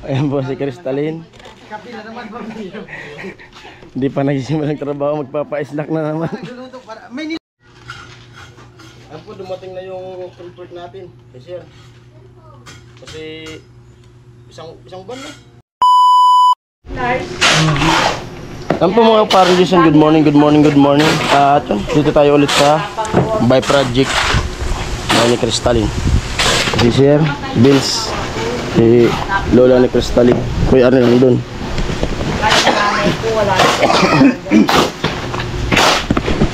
Ayan po si Crystalline. Kapila naman ba video? Hindi pa nagsisimula ng trabaho, magpapa-snack na naman. Ayan po, dumating na yung comfort natin. Kasi yan. Kasi isang buwan na. Ayan po mga parang Jason, good morning. At dito tayo ulit sa By Project ni Crystalline. Si Sir Vince, si Lola ni Crystalline, Kuya Arnel nandun.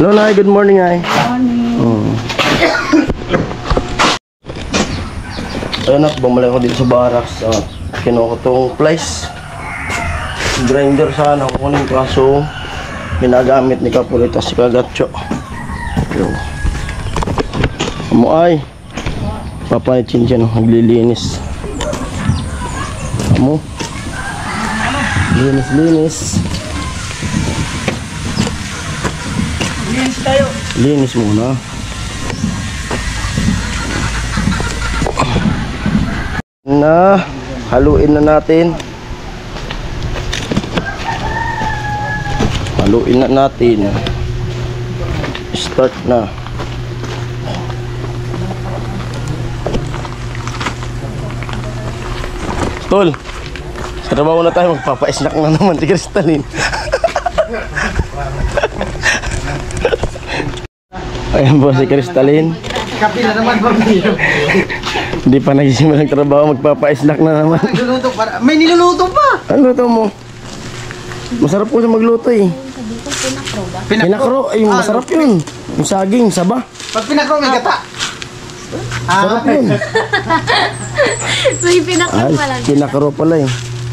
Lola, good morning ay. Ayun na, bumalik ako dito sa barracks. Kinuha ko itong plies. Grinder sana kukunin ko, kaso ginagamit ni Kapulita si Kagatcho. Amo ay papanichin siya, no? Naglilinis. Amo linis tayo. Linis muna. Na haluin na natin. Start na. Tol, sa trabaho na tayo, magpapa-snack na naman si Crystalline. Ayan po si Crystalline. Kapila naman ba video? Hindi pa nagsisimula ng trabaho, magpapa-snack na naman. May niluluto pa! Ano luto mo? Masarap po siya magluto eh. Pinakro, ay masarap yun. Yung saging, saba. Pag pinakro may gata. Masarap yun. May pinakro pala. Pinakro pala eh.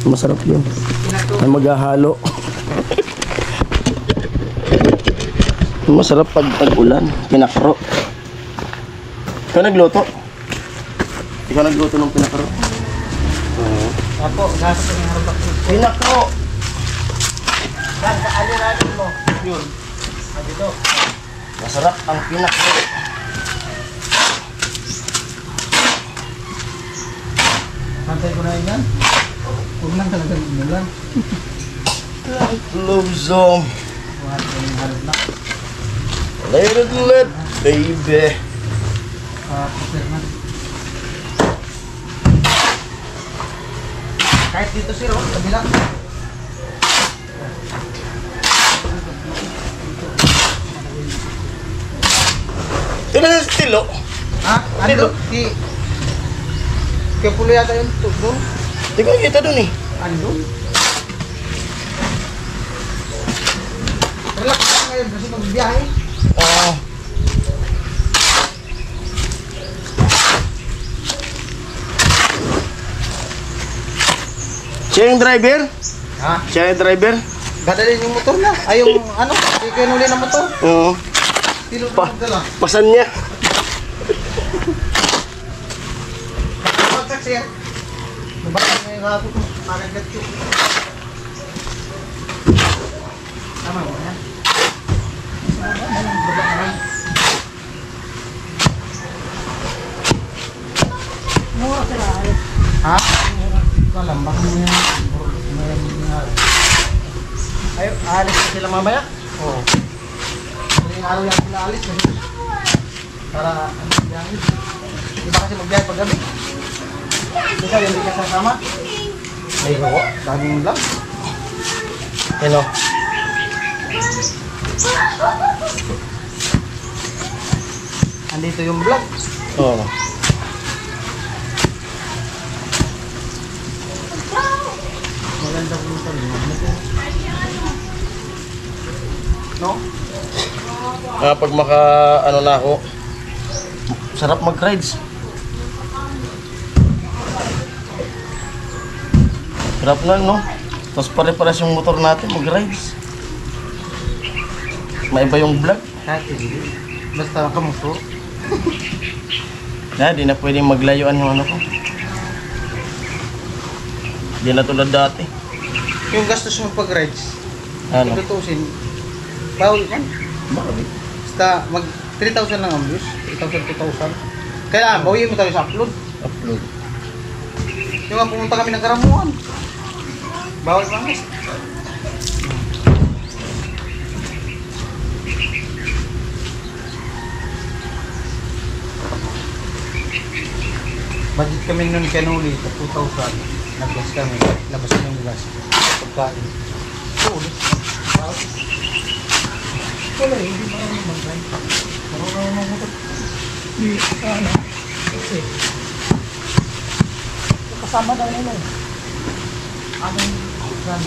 Masarap yun. Ay maghahalo. Masarap pag tag-ulan. Pinakro. Ikaw nagluto? Ikaw nagluto ng pinakro? Apo, nasa ko yung harap. Pinakro! Yan, kaalilanin mo. Yun. Dito. Masarap ang pinakro. Pantay ko na yan. Huwag lang talaga umulan. Love song. Let it let, baby. Kahit dito sir, kabila. Ito na sa stilo. Ha? Ano? Kaya pulo yata yung doon. Hindi ko nakita dun eh. Ano? Relax ka ngayon kasi magbiyahe. Oo. Siya yung driver? Ha? Siya yung driver? Dadalhin yung motor na. Ay yung ano? Ikinuli ng motor. Oo. Tilo pa magdala. Pasan niya. Pagsak siya. Nabakit na yung rato ko. Makagat yun. Tama mo yan. Mura sila. Ha? Walang baka mo yan. Ay, alis na sila mamaya? Oo. Yung araw yan sila alis kasi para ano biyahe. Di ba kasi magbiyahe pag gabi? Ikaw yung di ka sasama? May gawa, daming vlog. Hello. Andito yung vlog. Oo. Maganda po ito. No? Pag maka ano na ako, sarap mag-rides. Sarap na, no? Tapos pare-pares yung motor natin, mag-rides. May iba yung vlog. Basta nakamotor. Na, di na pwedeng maglayuan yung ano ko. Di na tulad dati. Yung gastos mo pag-rides, Ano? itutusin, bawal yan. Bakit? Basta mag 3,000 lang ang views, 3,000, 2,000. Kailangan, bawiin mo tayo sa upload. Upload. Yung nga pumunta kami ng Karamuan. Bawal bangas. Budget kami nun kay Nuli, 2,000. Nag-gas kami, labas kami ng gas. Pagkain. Ulit. Wala eh, hindi marunong mag-drive. Marunong mag-motor. Hindi, ano. Kasi, kasama daw nila eh. Anong run?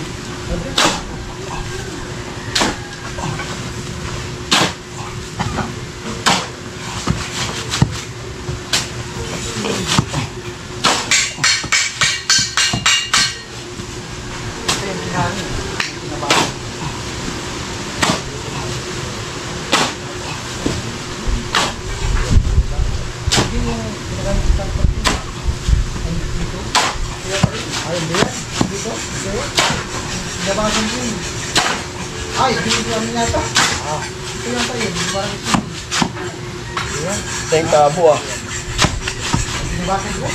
Ay, hindi ko namin yata. Ito yung tayo, hindi parang ito. Ito yung tabo ah. Binibasan ko.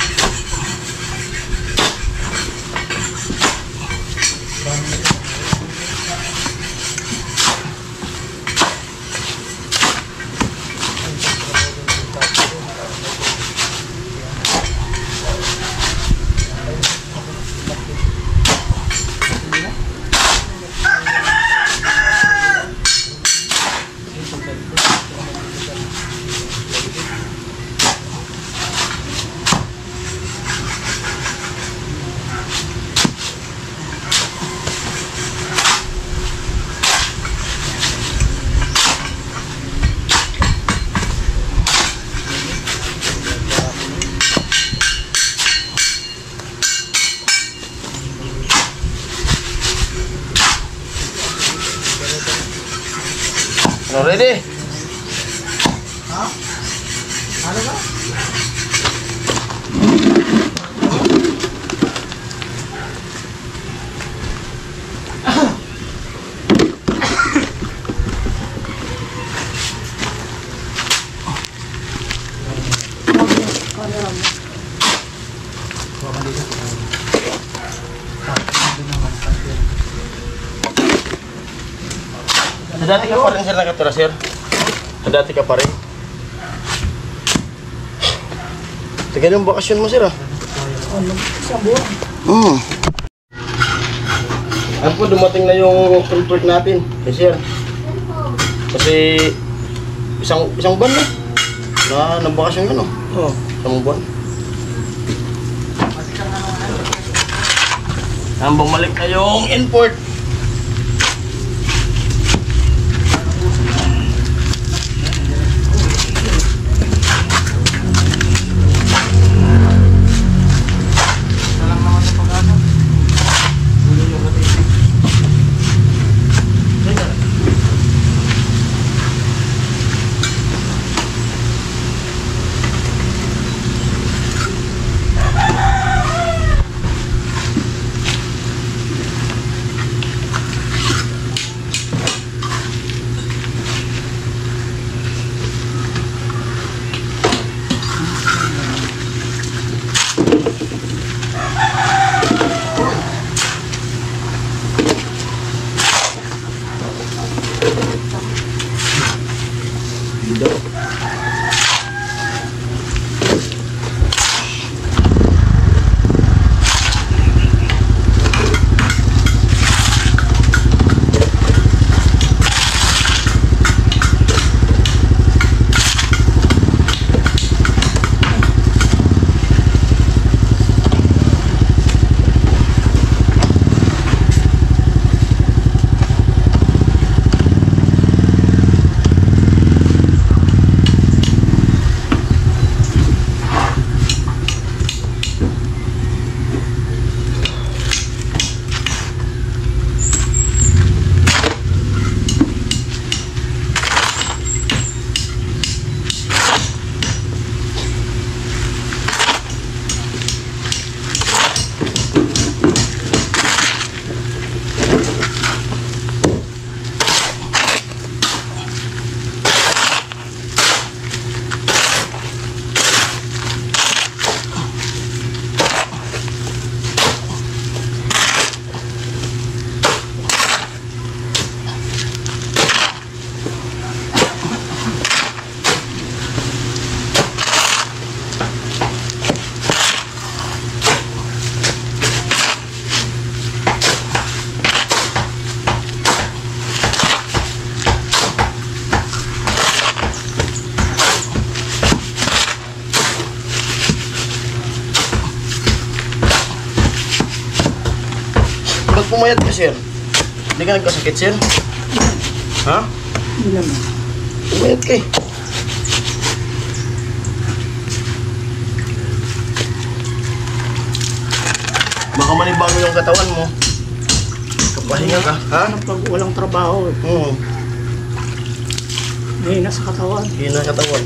Ano, ready? Ha? Ano ba? Dati ka pa rin sir nakatira sir? Dati ka pa rin? Tagal yung bakasyon mo sir ah? Isang buwan. Ano po, dumating na yung import natin eh sir. Kasi isang buwan na nabakasyon yun oh. Oo, isang buwan. Ang bumalik na yung import. Ba't pumayat ka, sir? Hindi ka nagkasakit, sir? Ha? Hindi naman. Pumayat ka eh. Baka manibago yung katawan mo. Papahinga ka, ha? Pag walang trabaho, Oo. mahina sa katawan. Yun ang katawan.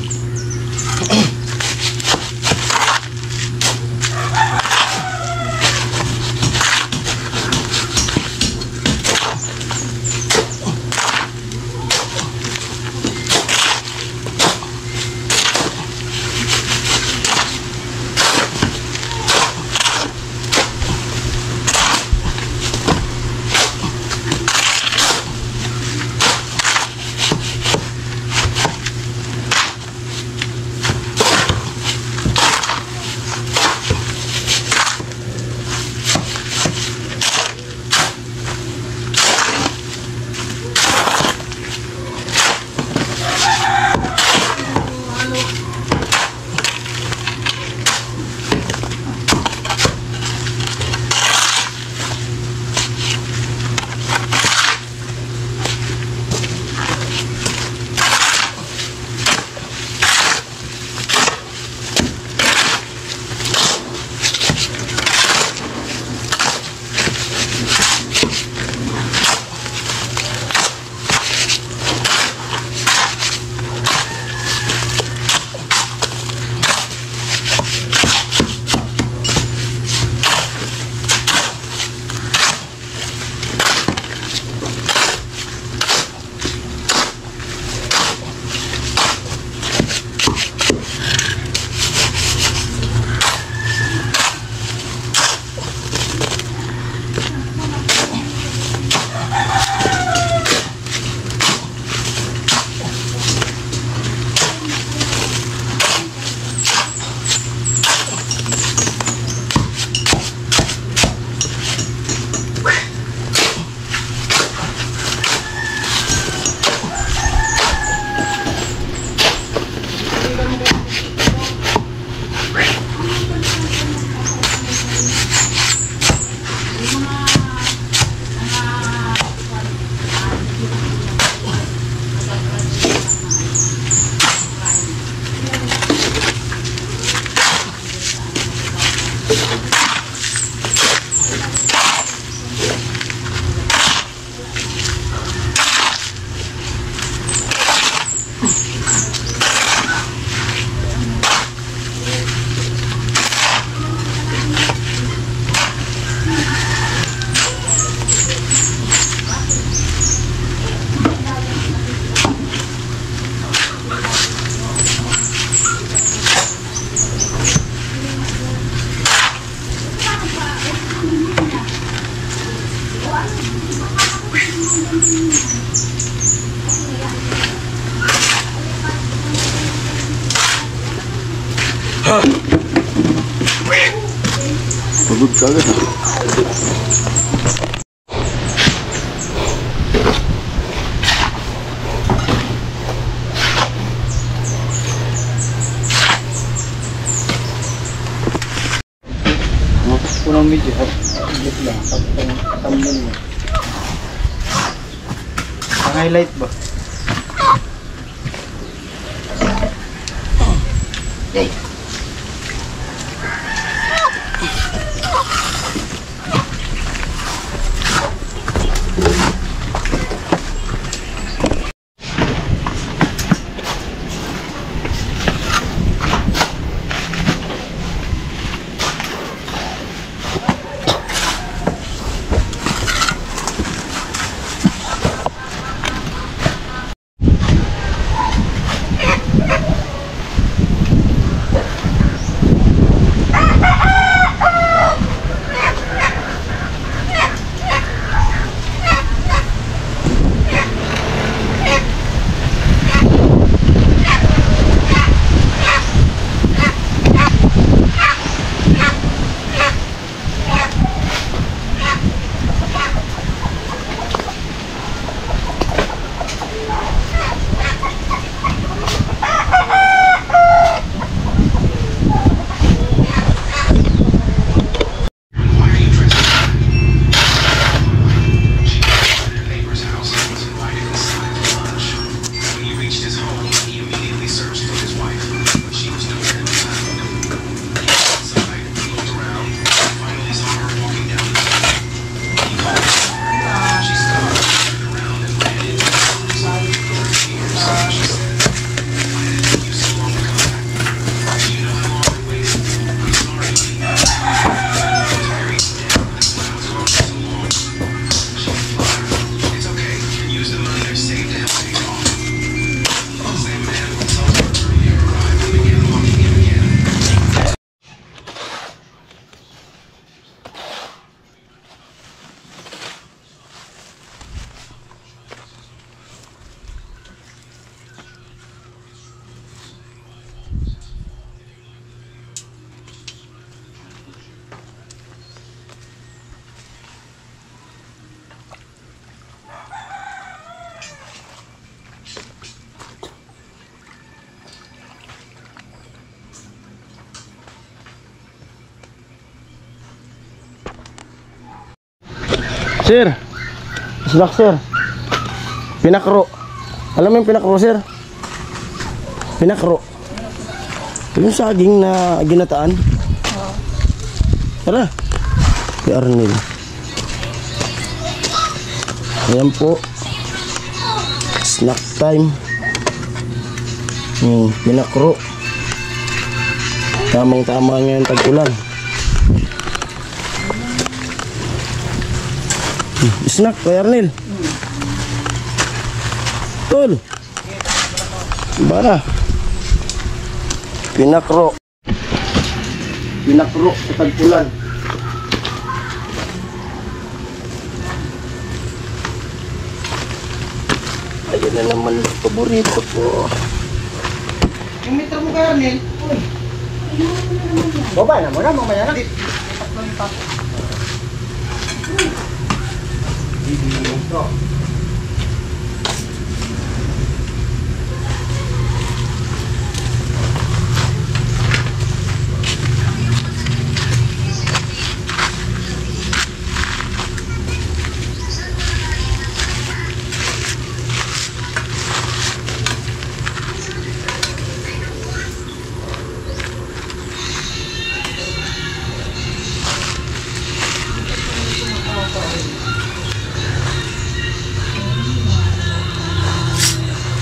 Pagod ka agad. Unang medyo hot lang. Thumbnail mo. Ang highlight ba? Sir. Snack, sir. Pinakro. Alam mo yung pinakro, sir? Pinakro. Yung saging na ginataan. Tara. Kay Arnel. Ayan po. Snack time. Pinakro. Tamang-tama ngayon tag-ulan. Snack kay Arnel. Tol. Bara. Pinakro. Pinakro sa tag-ulan. Ayun na naman ang paborito ko. Yung metro mo kay Arnel. Uy. Baba na muna, mamaya na.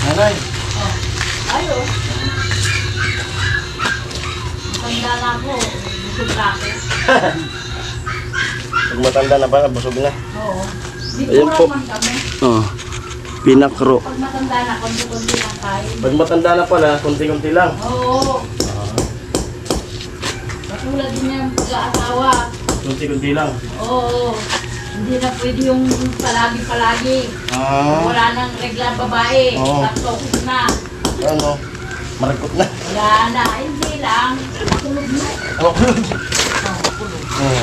Nanay. Ayo. Tanda na ako. Busog na ako. Pag matanda na ba, busog na. Oo. Di Ayan po. man kami. Oh. Pinakro. Pag matanda na, konti-konti lang kain. Pag matanda na pala, konti-konti lang. Oo. Katulad din yung pag-aasawa. Konti-konti lang. Oo. Hindi na pwede yung palagi-palagi. Wala nang regla babae. Oo. Tapos na. Ano? Maragot na. Wala na. Hindi lang. Tulog na. Oh.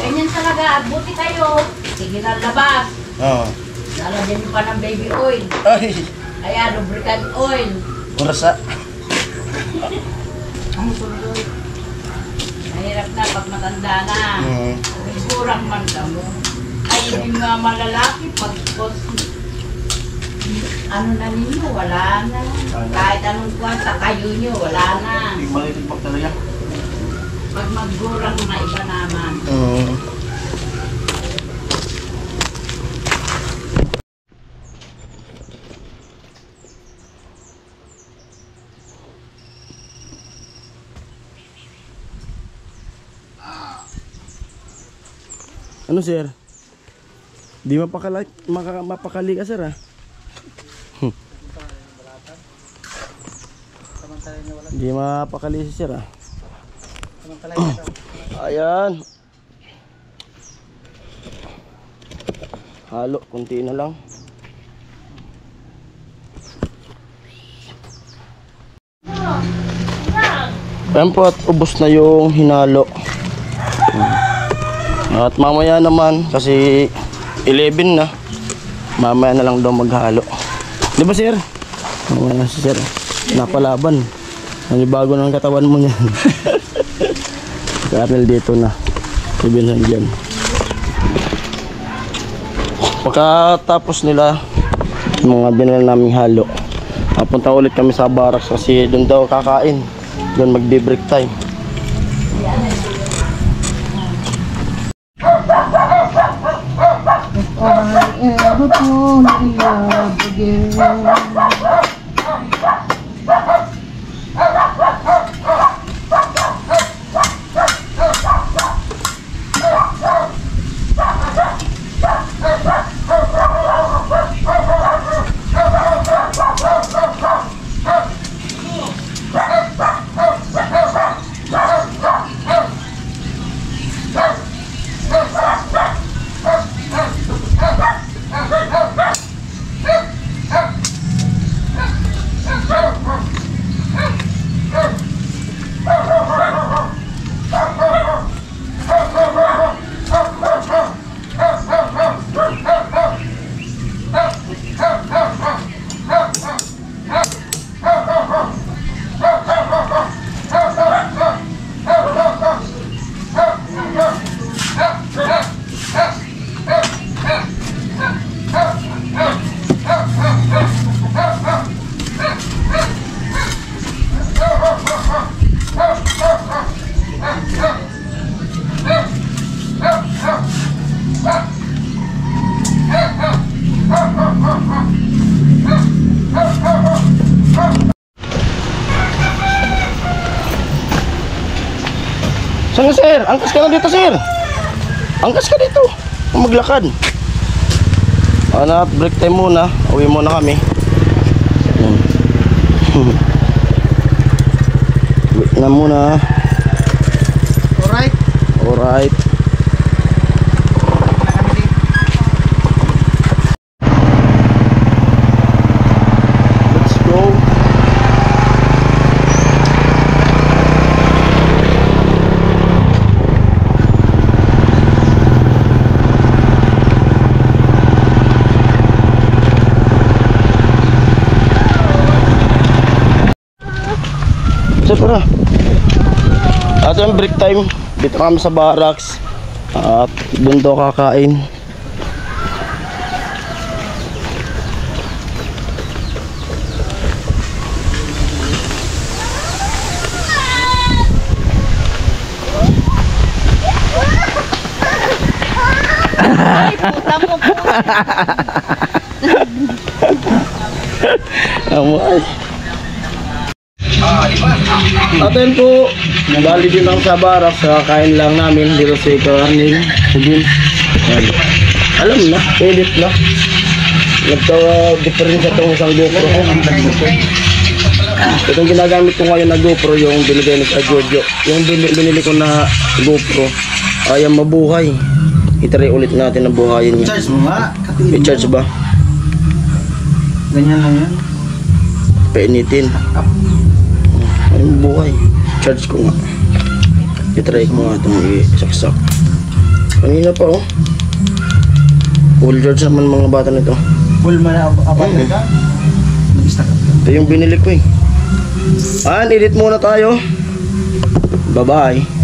Ganyan talaga. Buti kayo. Sige na labas. Oh. Lalagyan nyo pa ng baby oil. Ay. Kaya lubricant oil. Kurasa. Mahirap na pag matanda na. Hmm. Kurang man ka mo. Ay, yung mga malalaki, pag ano na ninyo, wala na. Kahit anong kwanta kayo nyo, wala na. Malitigpag talaga. Pag maggurang na iba naman. Ano, sir? Di mapakali ka, sir, ah. Di mapakali si sir, ah. Ayan. Halo, kunti na lang. Ayan po, at ubos na yung hinalo. At mamaya naman, kasi 11 na, mamaya na lang daw maghalo. Di ba, sir? Mamaya si sir, napalaban. Bago ng katawan mo niyan. Karnel dito na. Ibilan dyan. Pagkatapos nila, mga binala naming halo, punta ulit kami sa barracks kasi doon daw kakain. Doon magbe-break time. I ever fall in love again. Saan ka, sir? Angkas ka na dito, sir. Angkas ka dito. Maglakad. Ano, break time muna. Uwi muna kami. Break na muna. Alright. Alright. Let's go. Sir, para. Ato yung break time. Dito kami sa barracks. At doon daw kakain. Ay, puta mo po. Amoy. At yun po, bali din ako sa barak, sa kain lang namin dito si Karnil, si Bill. Yan. Alam na, edit na. Nagka-difference itong isang GoPro ko. Itong ginagamit ko ngayon na GoPro, yung binigay ni Ka Jojo. Yung binili ko na GoPro, ayaw mabuhay. I-try ulit natin na buhayin niya. Charge mo nga. I-charge ba? Ganyan lang yan. Painitin. Ay, buhay. Charge ko nga. I-try ko nga itong isaksak. Kanina pa oh. Full charge naman mga bata nito. Full man na abandon ka. Mag-stack up ka. Ito yung binili ko eh. Edit muna tayo. Bye-bye.